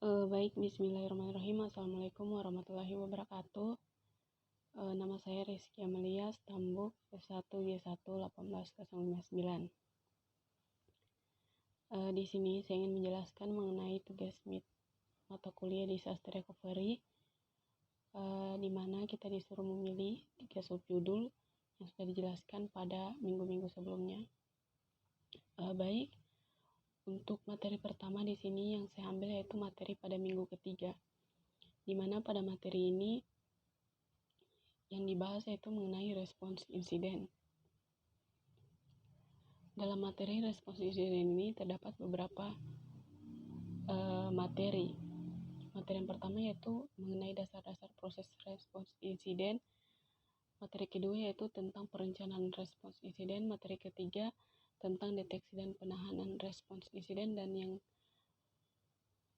Baik, bismillahirrahmanirrahim. Assalamualaikum warahmatullahi wabarakatuh. Nama saya Rizky Amelia Stambuk, F1G1 18059. Di sini saya ingin menjelaskan mengenai tugas mata kuliah disaster recovery, di mana kita disuruh memilih 3 subjudul yang sudah dijelaskan pada minggu-minggu sebelumnya. Baik, untuk materi pertama di sini yang saya ambil yaitu materi pada minggu ketiga, di mana pada materi ini yang dibahas yaitu mengenai respons insiden. Dalam materi respons insiden ini terdapat beberapa materi. Materi yang pertama yaitu mengenai dasar-dasar proses respons insiden. Materi kedua yaitu tentang perencanaan respons insiden. Materi ketiga tentang deteksi dan penanganan respons insiden. Dan yang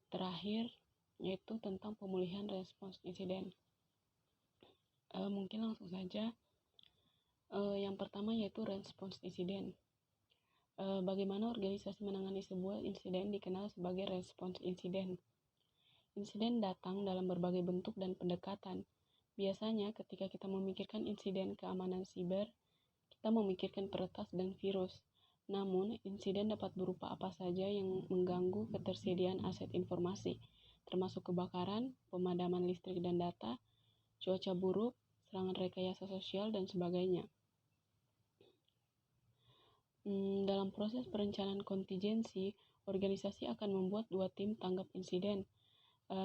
terakhir yaitu tentang pemulihan respons insiden. Mungkin langsung saja. Yang pertama yaitu respons insiden. Bagaimana organisasi menangani sebuah insiden dikenal sebagai respons insiden. Insiden datang dalam berbagai bentuk dan pendekatan. Biasanya ketika kita memikirkan insiden keamanan siber, kita memikirkan peretas dan virus. Namun, insiden dapat berupa apa saja yang mengganggu ketersediaan aset informasi, termasuk kebakaran, pemadaman listrik dan data, cuaca buruk, serangan rekayasa sosial, dan sebagainya. Dalam proses perencanaan kontingensi, organisasi akan membuat 2 tim tanggap insiden,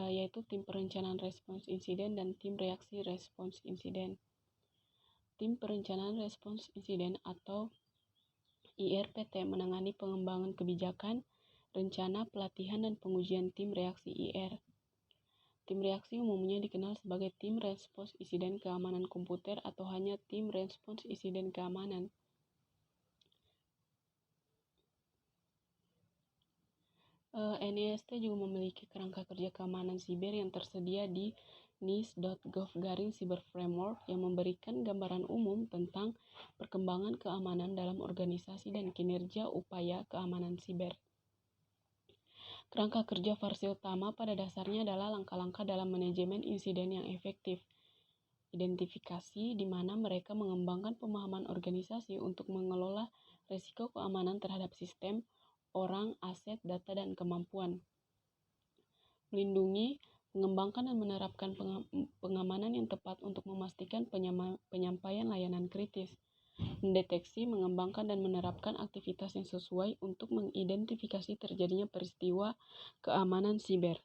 yaitu tim perencanaan respons insiden dan tim reaksi respons insiden. Tim perencanaan respons insiden atau IRPT menangani pengembangan kebijakan, rencana, pelatihan, dan pengujian tim reaksi IR. Tim reaksi umumnya dikenal sebagai tim respons insiden keamanan komputer atau hanya tim respons insiden keamanan. NIST juga memiliki kerangka kerja keamanan siber yang tersedia di nis.gov/cyberframework yang memberikan gambaran umum tentang perkembangan keamanan dalam organisasi dan kinerja upaya keamanan siber. Kerangka kerja versi utama pada dasarnya adalah langkah-langkah dalam manajemen insiden yang efektif. Identifikasi di mana mereka mengembangkan pemahaman organisasi untuk mengelola risiko keamanan terhadap sistem, orang, aset, data, dan kemampuan. Melindungi, mengembangkan dan menerapkan pengamanan yang tepat untuk memastikan penyampaian layanan kritis. Mendeteksi, mengembangkan, dan menerapkan aktivitas yang sesuai untuk mengidentifikasi terjadinya peristiwa keamanan siber.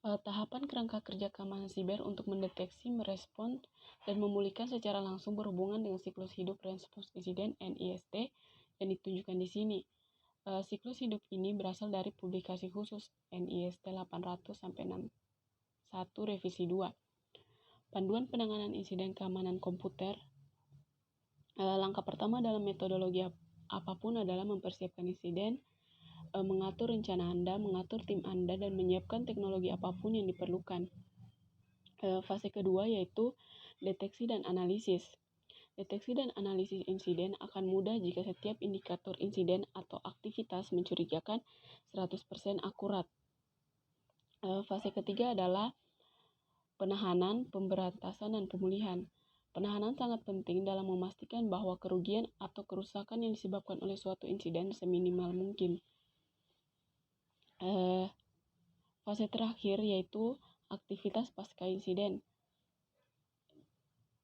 Tahapan kerangka kerja keamanan siber untuk mendeteksi, merespons, dan memulihkan secara langsung berhubungan dengan siklus hidup respons insiden NIST yang ditunjukkan di sini. Siklus hidup ini berasal dari publikasi khusus NIST 800-61 revisi 2. Panduan penanganan insiden keamanan komputer. Langkah pertama dalam metodologi apapun adalah mempersiapkan insiden, mengatur rencana Anda, mengatur tim Anda, dan menyiapkan teknologi apapun yang diperlukan. Fase kedua yaitu deteksi dan analisis. Deteksi dan analisis insiden akan mudah jika setiap indikator insiden atau aktivitas mencurigakan 100% akurat. Fase ketiga adalah penahanan, pemberantasan, dan pemulihan. Penahanan sangat penting dalam memastikan bahwa kerugian atau kerusakan yang disebabkan oleh suatu insiden seminimal mungkin. Fase terakhir yaitu aktivitas pasca insiden.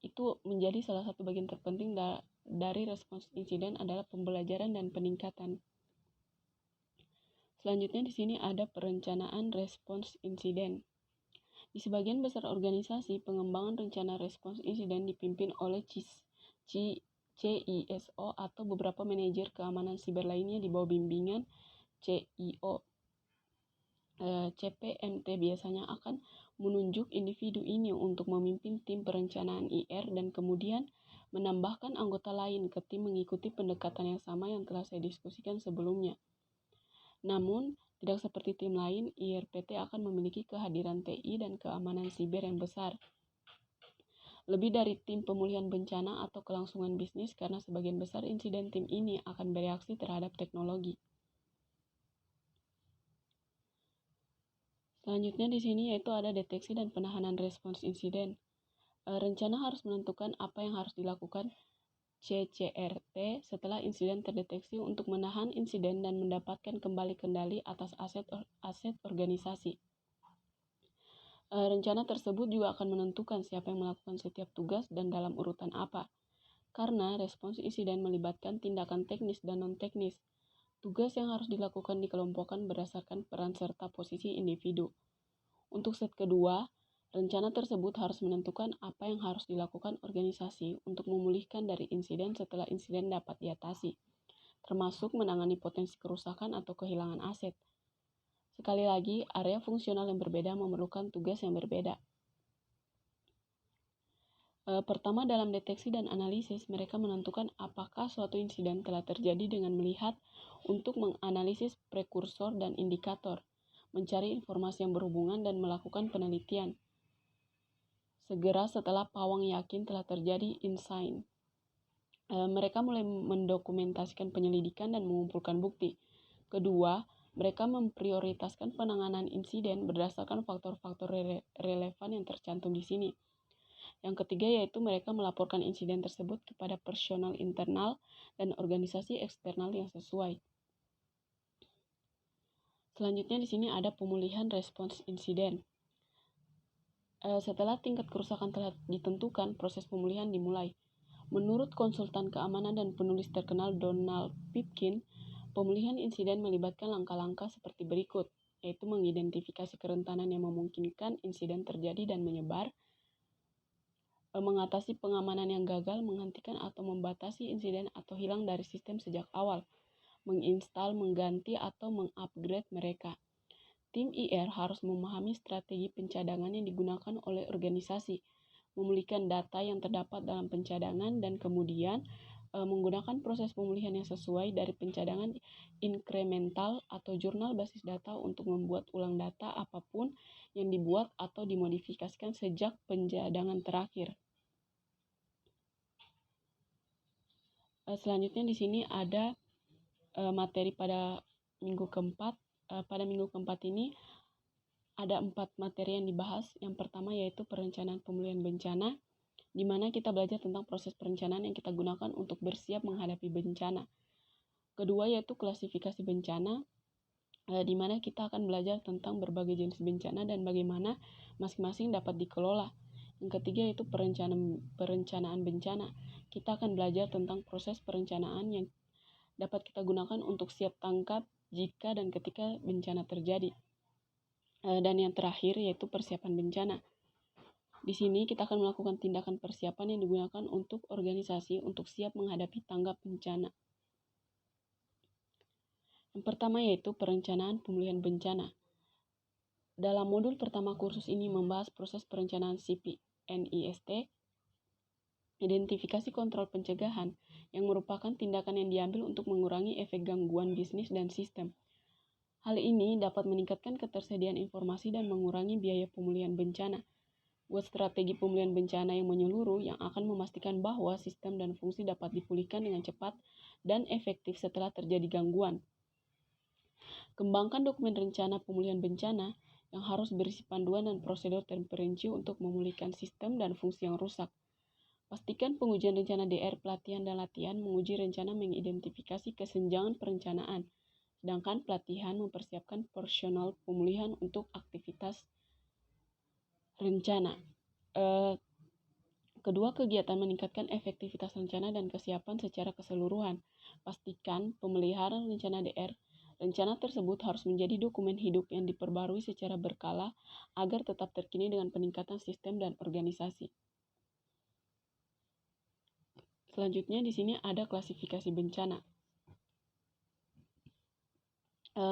Itu menjadi salah satu bagian terpenting dari respons insiden adalah pembelajaran dan peningkatan. Selanjutnya di sini ada perencanaan respons insiden. Di sebagian besar organisasi, pengembangan rencana respons insiden dipimpin oleh CISO atau beberapa manajer keamanan siber lainnya di bawah bimbingan CIO. CPMT biasanya akan menunjuk individu ini untuk memimpin tim perencanaan IR dan kemudian menambahkan anggota lain ke tim mengikuti pendekatan yang sama yang telah saya diskusikan sebelumnya. Namun, tidak seperti tim lain, IRPT akan memiliki kehadiran TI dan keamanan siber yang besar. Lebih dari tim pemulihan bencana atau kelangsungan bisnis karena sebagian besar insiden tim ini akan bereaksi terhadap teknologi. Selanjutnya di sini yaitu ada deteksi dan penanganan respons insiden. Rencana harus menentukan apa yang harus dilakukan CCRT setelah insiden terdeteksi untuk menahan insiden dan mendapatkan kembali kendali atas aset organisasi. Rencana tersebut juga akan menentukan siapa yang melakukan setiap tugas dan dalam urutan apa. Karena respons insiden melibatkan tindakan teknis dan non-teknis. Tugas yang harus dilakukan dikelompokkan berdasarkan peran serta posisi individu. Untuk set kedua, rencana tersebut harus menentukan apa yang harus dilakukan organisasi untuk memulihkan dari insiden setelah insiden dapat diatasi, termasuk menangani potensi kerusakan atau kehilangan aset. Sekali lagi, area fungsional yang berbeda memerlukan tugas yang berbeda. Pertama, dalam deteksi dan analisis, mereka menentukan apakah suatu insiden telah terjadi dengan melihat untuk menganalisis prekursor dan indikator, mencari informasi yang berhubungan dan melakukan penelitian. Segera setelah pawang yakin telah terjadi insight, mereka mulai mendokumentasikan penyelidikan dan mengumpulkan bukti. Kedua, mereka memprioritaskan penanganan insiden berdasarkan faktor-faktor relevan yang tercantum di sini. Yang ketiga yaitu mereka melaporkan insiden tersebut kepada personal internal dan organisasi eksternal yang sesuai. Selanjutnya di sini ada pemulihan respons insiden. Setelah tingkat kerusakan telah ditentukan, proses pemulihan dimulai. Menurut konsultan keamanan dan penulis terkenal Donald Pipkin, pemulihan insiden melibatkan langkah-langkah seperti berikut, yaitu mengidentifikasi kerentanan yang memungkinkan insiden terjadi dan menyebar, mengatasi pengamanan yang gagal, menghentikan atau membatasi insiden atau hilang dari sistem sejak awal, menginstal, mengganti, atau mengupgrade mereka. Tim IR harus memahami strategi pencadangan yang digunakan oleh organisasi, memulihkan data yang terdapat dalam pencadangan, dan kemudian menggunakan proses pemulihan yang sesuai dari pencadangan inkremental atau jurnal basis data untuk membuat ulang data apapun yang dibuat atau dimodifikasikan sejak pencadangan terakhir. Selanjutnya di sini ada materi pada minggu keempat. Pada minggu keempat ini ada 4 materi yang dibahas. Yang pertama yaitu perencanaan pemulihan bencana, di mana kita belajar tentang proses perencanaan yang kita gunakan untuk bersiap menghadapi bencana. Kedua yaitu klasifikasi bencana, di mana kita akan belajar tentang berbagai jenis bencana dan bagaimana masing-masing dapat dikelola. Yang ketiga yaitu perencanaan bencana. Kita akan belajar tentang proses perencanaan yang dapat kita gunakan untuk siap tangkap jika dan ketika bencana terjadi. Dan yang terakhir yaitu persiapan bencana. Di sini kita akan melakukan tindakan persiapan yang digunakan untuk organisasi untuk siap menghadapi tanggap bencana. Yang pertama yaitu perencanaan pemulihan bencana. Dalam modul pertama kursus ini membahas proses perencanaan CPNIST, identifikasi kontrol pencegahan, yang merupakan tindakan yang diambil untuk mengurangi efek gangguan bisnis dan sistem. Hal ini dapat meningkatkan ketersediaan informasi dan mengurangi biaya pemulihan bencana. Buat strategi pemulihan bencana yang menyeluruh yang akan memastikan bahwa sistem dan fungsi dapat dipulihkan dengan cepat dan efektif setelah terjadi gangguan. Kembangkan dokumen rencana pemulihan bencana yang harus berisi panduan dan prosedur terperinci untuk memulihkan sistem dan fungsi yang rusak. Pastikan pengujian rencana DR pelatihan dan latihan menguji rencana mengidentifikasi kesenjangan perencanaan, sedangkan pelatihan mempersiapkan personal pemulihan untuk aktivitas rencana. Kedua kegiatan meningkatkan efektivitas rencana dan kesiapan secara keseluruhan. Pastikan pemeliharaan rencana DR. Rencana tersebut harus menjadi dokumen hidup yang diperbarui secara berkala agar tetap terkini dengan peningkatan sistem dan organisasi. Selanjutnya di sini ada klasifikasi bencana.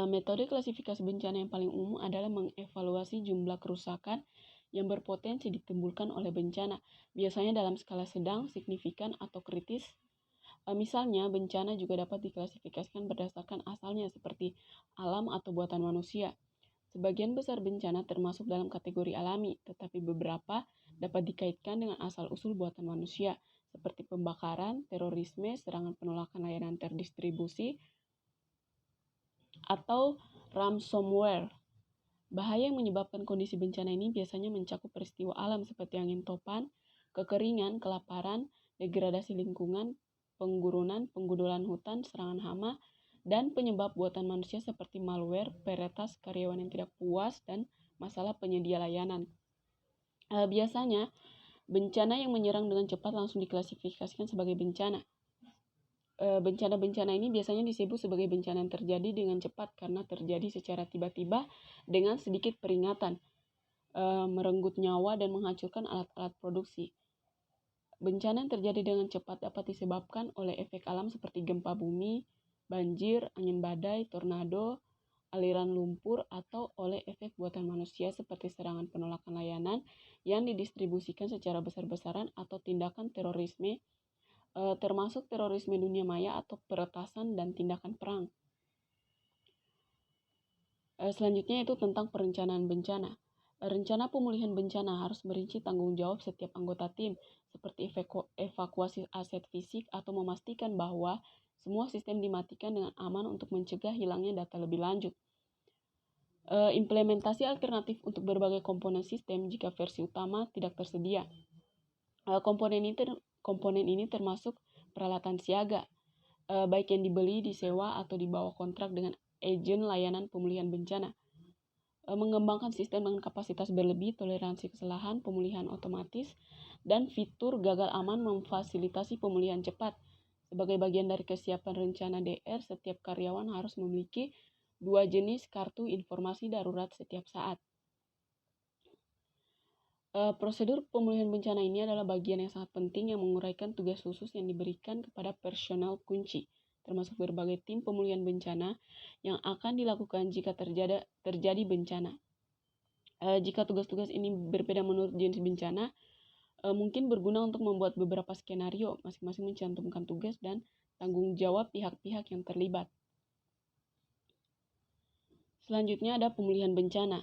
Metode klasifikasi bencana yang paling umum adalah mengevaluasi jumlah kerusakan yang berpotensi ditimbulkan oleh bencana, biasanya dalam skala sedang, signifikan, atau kritis. Misalnya, bencana juga dapat diklasifikasikan berdasarkan asalnya seperti alam atau buatan manusia. Sebagian besar bencana termasuk dalam kategori alami, tetapi beberapa dapat dikaitkan dengan asal-usul buatan manusia, seperti pembakaran, terorisme, serangan penolakan layanan terdistribusi, atau ransomware. Bahaya yang menyebabkan kondisi bencana ini biasanya mencakup peristiwa alam seperti angin topan, kekeringan, kelaparan, degradasi lingkungan, penggurunan, penggundulan hutan, serangan hama, dan penyebab buatan manusia seperti malware, peretas, karyawan yang tidak puas, dan masalah penyedia layanan. Biasanya, bencana yang menyerang dengan cepat langsung diklasifikasikan sebagai bencana. Bencana-bencana ini biasanya disebut sebagai bencana yang terjadi dengan cepat karena terjadi secara tiba-tiba dengan sedikit peringatan, merenggut nyawa dan menghancurkan alat-alat produksi. Bencana yang terjadi dengan cepat dapat disebabkan oleh efek alam seperti gempa bumi, banjir, angin badai, tornado, aliran lumpur, atau oleh efek buatan manusia seperti serangan penolakan layanan yang didistribusikan secara besar-besaran atau tindakan terorisme, termasuk terorisme dunia maya atau peretasan dan tindakan perang. Selanjutnya itu tentang perencanaan bencana. Rencana pemulihan bencana harus merinci tanggung jawab setiap anggota tim, seperti evakuasi aset fisik atau memastikan bahwa semua sistem dimatikan dengan aman untuk mencegah hilangnya data lebih lanjut. Implementasi alternatif untuk berbagai komponen sistem jika versi utama tidak tersedia. Komponen ini termasuk peralatan siaga, baik yang dibeli, disewa, atau dibawa kontrak dengan agen layanan pemulihan bencana. Mengembangkan sistem dengan kapasitas berlebih, toleransi kesalahan, pemulihan otomatis, dan fitur gagal aman memfasilitasi pemulihan cepat. Sebagai bagian dari kesiapan rencana DR, setiap karyawan harus memiliki 2 jenis kartu informasi darurat setiap saat. Prosedur pemulihan bencana ini adalah bagian yang sangat penting yang menguraikan tugas khusus yang diberikan kepada personel kunci, termasuk berbagai tim pemulihan bencana yang akan dilakukan jika terjadi bencana. Jika tugas-tugas ini berbeda menurut jenis bencana, mungkin berguna untuk membuat beberapa skenario, masing-masing mencantumkan tugas dan tanggung jawab pihak-pihak yang terlibat. Selanjutnya ada pemulihan bencana.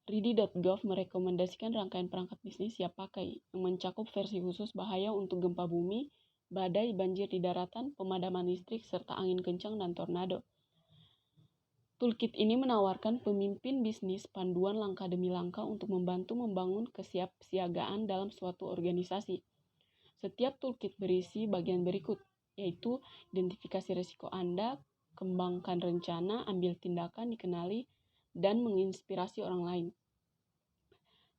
RIDI.gov merekomendasikan rangkaian perangkat bisnis siap pakai yang mencakup versi khusus bahaya untuk gempa bumi, badai, banjir di daratan, pemadaman listrik, serta angin kencang dan tornado. Toolkit ini menawarkan pemimpin bisnis panduan langkah demi langkah untuk membantu membangun kesiapsiagaan dalam suatu organisasi. Setiap toolkit berisi bagian berikut, yaitu identifikasi risiko Anda, kembangkan rencana, ambil tindakan, dikenali, dan menginspirasi orang lain.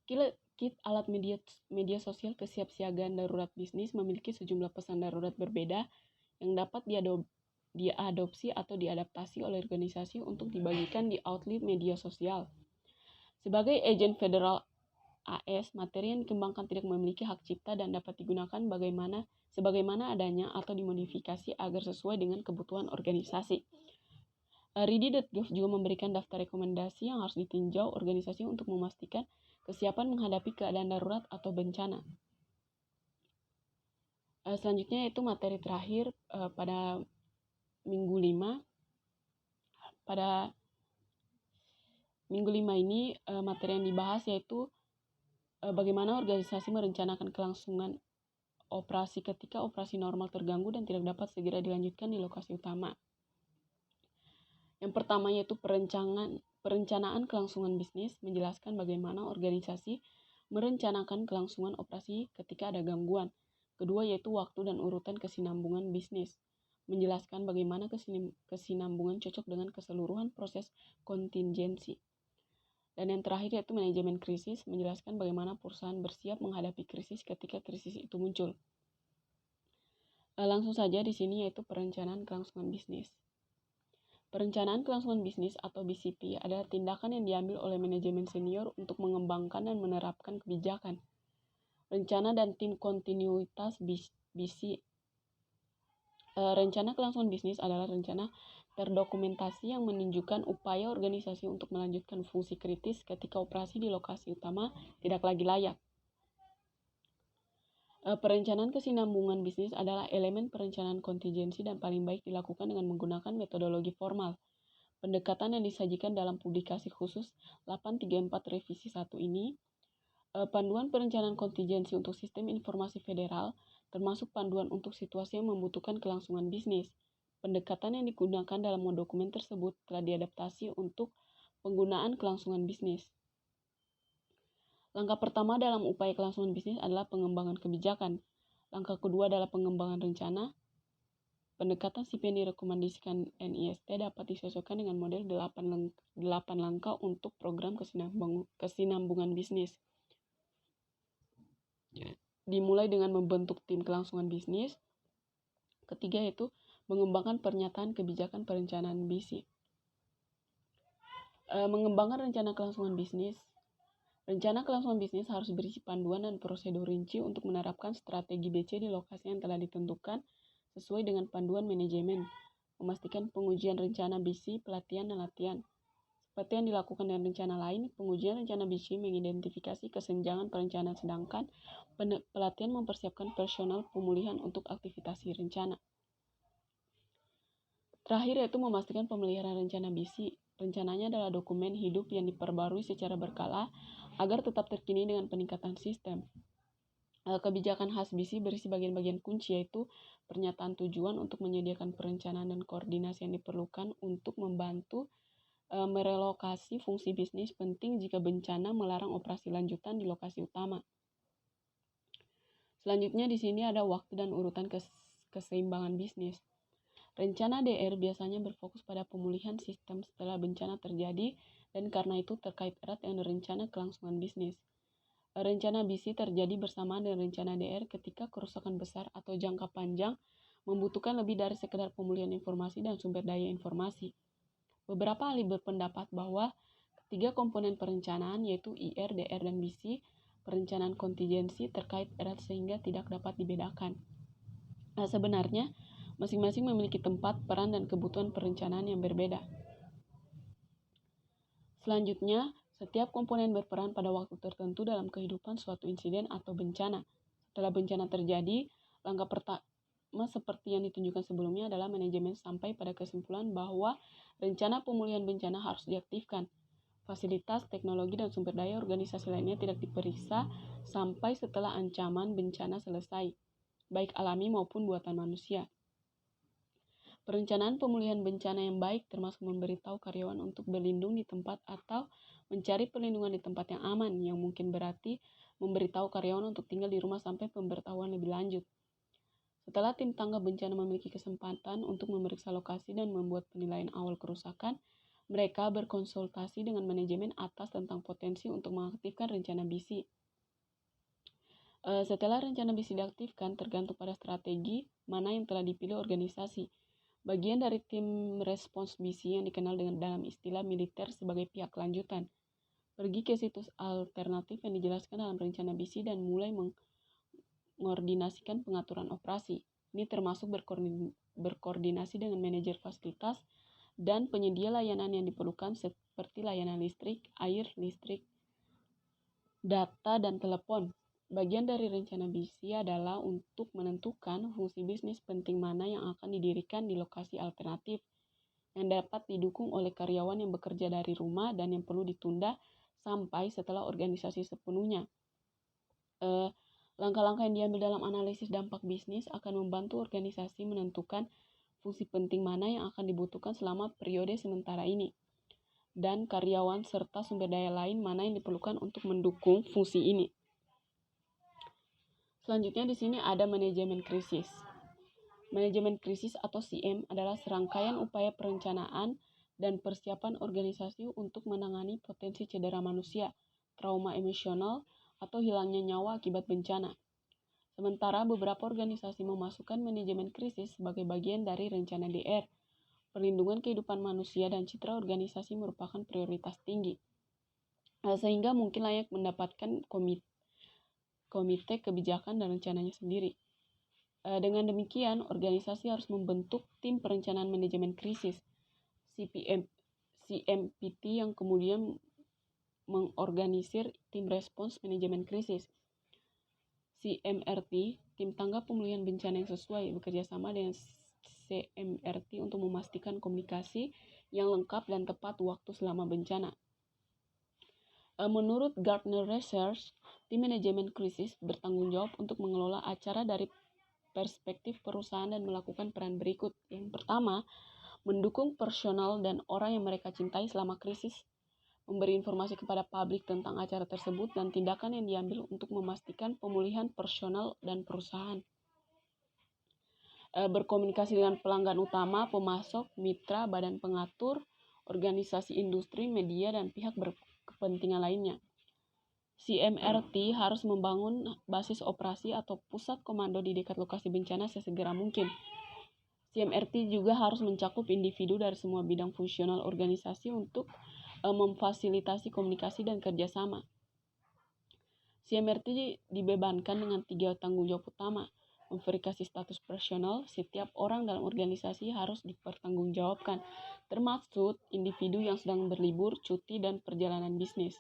Kit alat media sosial kesiapsiagaan darurat bisnis memiliki sejumlah pesan darurat berbeda yang dapat diadopsi atau diadaptasi oleh organisasi untuk dibagikan di outlet media sosial. Sebagai agen federal AS, materi yang dikembangkan tidak memiliki hak cipta dan dapat digunakan sebagaimana adanya atau dimodifikasi agar sesuai dengan kebutuhan organisasi. RIDI.gov juga memberikan daftar rekomendasi yang harus ditinjau organisasi untuk memastikan kesiapan menghadapi keadaan darurat atau bencana. Selanjutnya itu materi terakhir pada minggu 5. Pada minggu 5 ini materi yang dibahas yaitu bagaimana organisasi merencanakan kelangsungan operasi ketika operasi normal terganggu dan tidak dapat segera dilanjutkan di lokasi utama. Yang pertama yaitu perencanaan kelangsungan bisnis, menjelaskan bagaimana organisasi merencanakan kelangsungan operasi ketika ada gangguan. Kedua yaitu waktu dan urutan kesinambungan bisnis, menjelaskan bagaimana kesinambungan cocok dengan keseluruhan proses kontingensi. Dan yang terakhir yaitu manajemen krisis, menjelaskan bagaimana perusahaan bersiap menghadapi krisis ketika krisis itu muncul. Langsung saja di sini yaitu perencanaan kelangsungan bisnis. Perencanaan kelangsungan bisnis atau BCP adalah tindakan yang diambil oleh manajemen senior untuk mengembangkan dan menerapkan kebijakan, rencana dan tim kontinuitas BC. Rencana kelangsungan bisnis adalah rencana terdokumentasi yang menunjukkan upaya organisasi untuk melanjutkan fungsi kritis ketika operasi di lokasi utama tidak lagi layak. Perencanaan kesinambungan bisnis adalah elemen perencanaan kontingensi dan paling baik dilakukan dengan menggunakan metodologi formal. Pendekatan yang disajikan dalam publikasi khusus 834 revisi 1 ini, panduan perencanaan kontingensi untuk sistem informasi federal, termasuk panduan untuk situasi yang membutuhkan kelangsungan bisnis. Pendekatan yang digunakan dalam dokumen tersebut telah diadaptasi untuk Penggunaan kelangsungan bisnis. Langkah pertama dalam upaya kelangsungan bisnis adalah pengembangan kebijakan. Langkah kedua adalah pengembangan rencana. Pendekatan CP yang direkomendasikan NIST dapat disesuaikan dengan model 8 langkah untuk program kesinambungan bisnis. Dimulai dengan membentuk tim kelangsungan bisnis. Ketiga yaitu mengembangkan pernyataan kebijakan perencanaan bisnis. Mengembangkan rencana kelangsungan bisnis. Rencana kelangsungan bisnis harus berisi panduan dan prosedur rinci untuk menerapkan strategi BC di lokasi yang telah ditentukan sesuai dengan panduan manajemen. Memastikan pengujian rencana BC, pelatihan, dan latihan. Seperti yang dilakukan dengan rencana lain, pengujian rencana BC mengidentifikasi kesenjangan perencanaan, sedangkan pelatihan mempersiapkan personal pemulihan untuk aktivitas rencana. Terakhir yaitu memastikan pemeliharaan rencana BC. Rencananya adalah dokumen hidup yang diperbarui secara berkala agar tetap terkini dengan peningkatan sistem. Kebijakan khas BC berisi bagian-bagian kunci yaitu pernyataan tujuan untuk menyediakan perencanaan dan koordinasi yang diperlukan untuk membantu merelokasi fungsi bisnis penting jika bencana melarang operasi lanjutan di lokasi utama. Selanjutnya di sini ada waktu dan urutan keseimbangan bisnis. Rencana DR biasanya berfokus pada pemulihan sistem setelah bencana terjadi dan karena itu terkait erat dengan rencana kelangsungan bisnis. Rencana BC terjadi bersamaan dengan rencana DR ketika kerusakan besar atau jangka panjang membutuhkan lebih dari sekedar pemulihan informasi dan sumber daya informasi. Beberapa ahli berpendapat bahwa ketiga komponen perencanaan yaitu IR, DR, dan BC, perencanaan kontingensi terkait erat sehingga tidak dapat dibedakan. Sebenarnya, masing-masing memiliki tempat, peran, dan kebutuhan perencanaan yang berbeda. Selanjutnya, setiap komponen berperan pada waktu tertentu dalam kehidupan suatu insiden atau bencana. Setelah bencana terjadi, langkah pertama seperti yang ditunjukkan sebelumnya adalah manajemen sampai pada kesimpulan bahwa rencana pemulihan bencana harus diaktifkan. Fasilitas, teknologi, dan sumber daya organisasi lainnya tidak diperiksa sampai setelah ancaman bencana selesai, baik alami maupun buatan manusia. Perencanaan pemulihan bencana yang baik termasuk memberitahu karyawan untuk berlindung di tempat atau mencari perlindungan di tempat yang aman, yang mungkin berarti memberitahu karyawan untuk tinggal di rumah sampai pemberitahuan lebih lanjut. Setelah tim tanggap bencana memiliki kesempatan untuk memeriksa lokasi dan membuat penilaian awal kerusakan, mereka berkonsultasi dengan manajemen atas tentang potensi untuk mengaktifkan rencana BC. Setelah rencana BC diaktifkan, tergantung pada strategi mana yang telah dipilih organisasi. Bagian dari tim respons BC yang dikenal dengan dalam istilah militer sebagai pihak lanjutan pergi ke situs alternatif yang dijelaskan dalam rencana BC dan mulai mengordinasikan pengaturan operasi. Ini termasuk berkoordinasi dengan manajer fasilitas dan penyedia layanan yang diperlukan seperti layanan listrik, air, data, dan telepon. Bagian dari rencana BC adalah untuk menentukan fungsi bisnis penting mana yang akan didirikan di lokasi alternatif yang dapat didukung oleh karyawan yang bekerja dari rumah dan yang perlu ditunda sampai setelah organisasi sepenuhnya. Langkah-langkah yang diambil dalam analisis dampak bisnis akan membantu organisasi menentukan fungsi penting mana yang akan dibutuhkan selama periode sementara ini dan karyawan serta sumber daya lain mana yang diperlukan untuk mendukung fungsi ini. Selanjutnya di sini ada manajemen krisis. Manajemen krisis atau CM adalah serangkaian upaya perencanaan dan persiapan organisasi untuk menangani potensi cedera manusia, trauma emosional, atau hilangnya nyawa akibat bencana. Sementara beberapa organisasi memasukkan manajemen krisis sebagai bagian dari rencana DR. Perlindungan kehidupan manusia dan citra organisasi merupakan prioritas tinggi, sehingga mungkin layak mendapatkan komite kebijakan dan rencananya sendiri. Dengan demikian, organisasi harus membentuk tim perencanaan manajemen krisis, CMPT, yang kemudian mengorganisir tim respons manajemen krisis, CMRT, tim tanggap pemulihan bencana yang sesuai, bekerja sama dengan CMRT untuk memastikan komunikasi yang lengkap dan tepat waktu selama bencana. Menurut Gartner Research, tim manajemen krisis bertanggung jawab untuk mengelola acara dari perspektif perusahaan dan melakukan peran berikut. Yang pertama, mendukung personal dan orang yang mereka cintai selama krisis memberi informasi kepada publik tentang acara tersebut, dan tindakan yang diambil untuk memastikan pemulihan personal dan perusahaan. Berkomunikasi dengan pelanggan utama, pemasok, mitra, badan pengatur, organisasi industri, media, dan pihak berkepentingan lainnya. CMRT harus membangun basis operasi atau pusat komando di dekat lokasi bencana sesegera mungkin. CMRT juga harus mencakup individu dari semua bidang fungsional organisasi untuk memfasilitasi komunikasi dan kerjasama. CMRT dibebankan dengan 3 tanggung jawab utama. Memverifikasi status personal, setiap orang dalam organisasi harus dipertanggungjawabkan, termasuk individu yang sedang berlibur, cuti, dan perjalanan bisnis.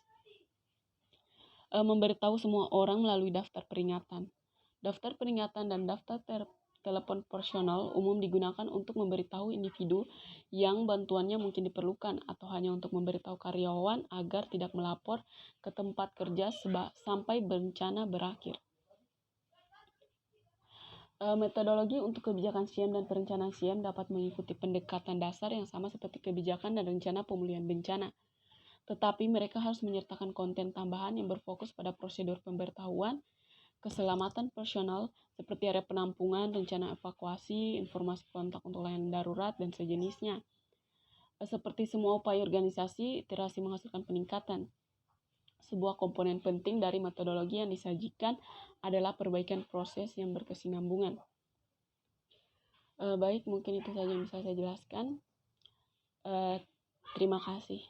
Memberitahu semua orang melalui daftar peringatan. Daftar peringatan dan daftar telepon personal umum digunakan untuk memberitahu individu yang bantuannya mungkin diperlukan atau hanya untuk memberitahu karyawan agar tidak melapor ke tempat kerja sampai bencana berakhir. Metodologi untuk kebijakan SIEM dan perencanaan SIEM dapat mengikuti pendekatan dasar yang sama seperti kebijakan dan rencana pemulihan bencana. Tetapi mereka harus menyertakan konten tambahan yang berfokus pada prosedur pemberitahuan, keselamatan personal seperti area penampungan, rencana evakuasi, informasi kontak untuk layanan darurat, dan sejenisnya. Seperti semua upaya organisasi, iterasi menghasilkan peningkatan. Sebuah komponen penting dari metodologi yang disajikan adalah perbaikan proses yang berkesinambungan. Baik, mungkin itu saja yang bisa saya jelaskan. Terima kasih.